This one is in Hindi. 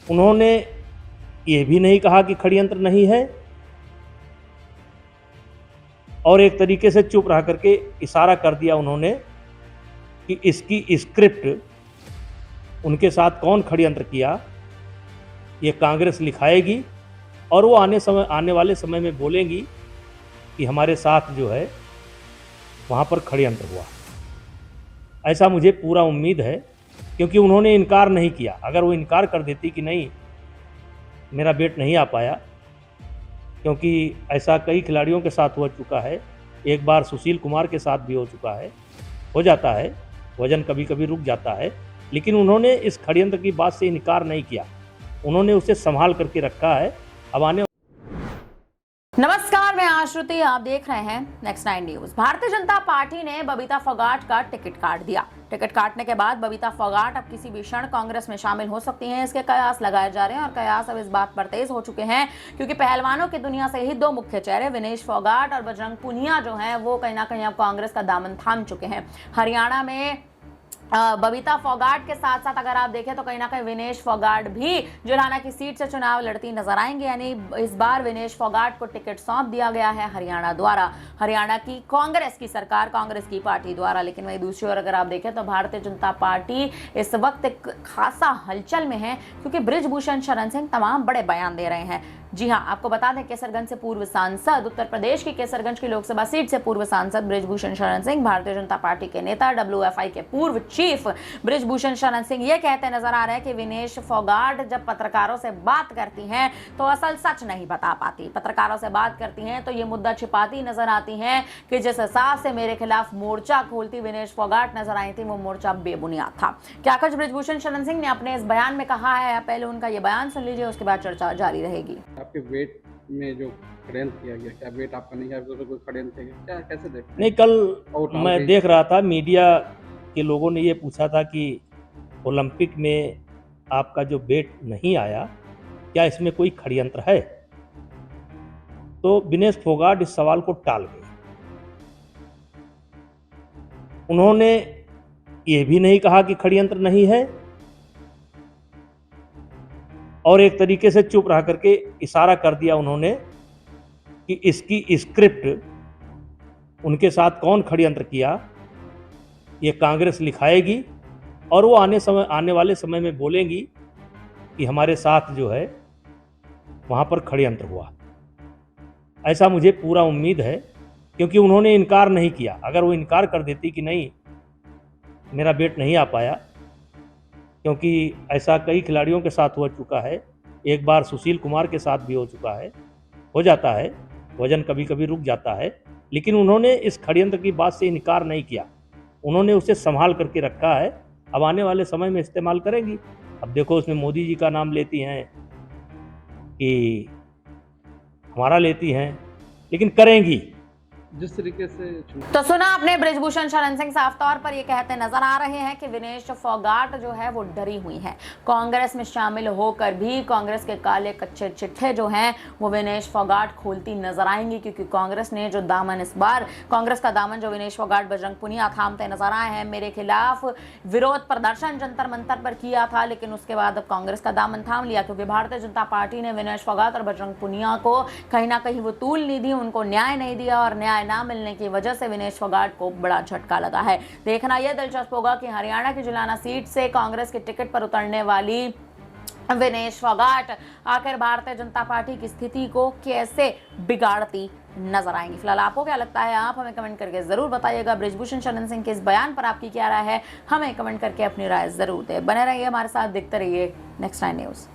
उन्होंने ये भी नहीं कहा कि षड्यंत्र नहीं है और एक तरीके से चुप रह करके इशारा कर दिया उन्होंने कि इसकी स्क्रिप्ट उनके साथ कौन षड्यंत्र किया ये कांग्रेस लिखाएगी और वो आने वाले समय में बोलेंगी कि हमारे साथ जो है वहाँ पर षड्यंत्र हुआ। ऐसा मुझे पूरा उम्मीद है, क्योंकि उन्होंने इनकार नहीं किया। अगर वो इनकार कर देती कि नहीं मेरा बेट नहीं आ पाया, क्योंकि ऐसा कई खिलाड़ियों के साथ हो चुका है, एक बार सुशील कुमार के साथ भी हो चुका है, हो जाता है, वजन कभी कभी रुक जाता है, लेकिन उन्होंने इस षड्यंत्र की बात से इनकार नहीं किया, उन्होंने उसे संभाल करके रखा है। अब आने नमस्कार, मैं आश्रुति, आप देख रहे हैं next 9 news. Bharatiya Janata party ने बबीता फोगाट का टिकट काट दिया। टिकट काटने के बाद बबीता फोगाट अब किसी भी क्षण कांग्रेस में शामिल हो सकती हैं, इसके कयास लगाए जा रहे हैं और कयास अब इस बात पर तेज हो चुके हैं क्योंकि पहलवानों की दुनिया से ही दो मुख्य चेहरे विनेश फोगाट और बजरंग पुनिया जो हैं वो कहीं ना कहीं अब कांग्रेस का दामन थाम चुके हैं। हरियाणा में बबीता फोगाट के साथ साथ अगर आप देखें तो कहीं ना कहीं विनेश फोगाट भी जुलाना की सीट से चुनाव लड़ती नजर आएंगे, यानी इस बार विनेश फोगाट को टिकट सौंप दिया गया है हरियाणा द्वारा, हरियाणा की कांग्रेस की सरकार, कांग्रेस की पार्टी द्वारा। लेकिन वही दूसरी ओर अगर आप देखें तो भारतीय जनता पार्टी इस वक्त एक खासा हलचल में है क्योंकि बृजभूषण शरण सिंह तमाम बड़े बयान दे रहे हैं। जी हां, आपको बता दें केसरगंज से पूर्व सांसद, उत्तर प्रदेश की केसरगंज की लोकसभा सीट से पूर्व सांसद बृजभूषण शरण सिंह, भारतीय जनता पार्टी के नेता, WFI के पूर्व चीफ बृजभूषण शरण सिंह ये कहते नजर आ रहे हैं कि विनेश फोगाट जब पत्रकारों से बात करती हैं तो असल सच नहीं बता पाती, पत्रकारों से बात करती हैं तो ये मुद्दा छिपाती नजर आती हैं कि जिस हिसाब से मेरे खिलाफ मोर्चा खोलती विनेश फोगाट नजर आई थी वो मोर्चा बेबुनियाद था। क्या कुछ बृजभूषण शरण सिंह ने अपने इस बयान में कहा है, पहले उनका ये बयान सुन लीजिए, उसके बाद चर्चा जारी रहेगी। आपके वेट में जो षड्यंत्र किया गया, क्या वेट आपका नहीं है तो कोई षड्यंत्र है क्या, कैसे देखते हैं? नहीं, कल मैं देख रहा था मीडिया के लोगों ने ये पूछा था कि ओलंपिक में आपका जो वेट नहीं आया क्या इसमें कोई षड्यंत्र है, तो विनेश फोगाट इस सवाल को टाल गए। उन्होंने ये भी नहीं कहा कि षड्यंत्र नहीं है और एक तरीके से चुप रह करके इशारा कर दिया उन्होंने कि इसकी स्क्रिप्ट उनके साथ कौन षड्यंत्र किया ये कांग्रेस लिखाएगी और वो आने वाले समय में बोलेंगी कि हमारे साथ जो है वहाँ पर षड्यंत्र हुआ। ऐसा मुझे पूरा उम्मीद है, क्योंकि उन्होंने इनकार नहीं किया। अगर वो इनकार कर देती कि नहीं मेरा बेट नहीं आ पाया, क्योंकि ऐसा कई खिलाड़ियों के साथ हो चुका है, एक बार सुशील कुमार के साथ भी हो चुका है, हो जाता है, वजन कभी कभी रुक जाता है, लेकिन उन्होंने इस षड्यंत्र की बात से इनकार नहीं किया, उन्होंने उसे संभाल करके रखा है। अब आने वाले समय में इस्तेमाल करेंगी। अब देखो उसमें मोदी जी का नाम लेती हैं कि हमारा लेती हैं, लेकिन करेंगी जिस तरीके से तो सुना आपने, बृजभूषण शरण सिंह साफ तौर पर ये कहते नजर आ रहे हैं कि विनेश फोगाट जो है वो डरी हुई हैं। कांग्रेस में शामिल होकर भी कांग्रेस के काले कच्चे चिट्ठे जो हैं वो विनेश फोगाट खोलती नजर आएंगी, क्योंकि कांग्रेस ने जो दामन इस बार कांग्रेस का दामन जो विनेश फोगाट, बजरंग पुनिया थामते नजर आए हैं। मेरे खिलाफ विरोध प्रदर्शन जंतर मंतर पर किया था, लेकिन उसके बाद अब कांग्रेस का दामन थाम लिया, क्योंकि भारतीय जनता पार्टी ने विनेश फोगाट और बजरंग पुनिया को कहीं ना कहीं वो तूल नहीं दी, उनको न्याय नहीं दिया और न्याय ना मिलने की वजह से विनेश फोगाट को बड़ा झटका लगा है। देखना यह दिलचस्प होगा कि हरियाणा की जुलाना सीट से कांग्रेस के टिकट पर उतरने वाली विनेश फोगाट आखिर भारतीय जनता पार्टी की स्थिति को कैसे बिगाड़ती नजर आएंगी। फिलहाल आपको क्या लगता है, आप हमें कमेंट करके जरूर बताइएगा। बृजभूषण शरण सिंह के इस बयान पर आपकी क्या राय है, हमें कमेंट करके अपनी राय जरूर दें। बने रहिए हमारे साथ, देखते रहिए नेक्स्ट 9 न्यूज।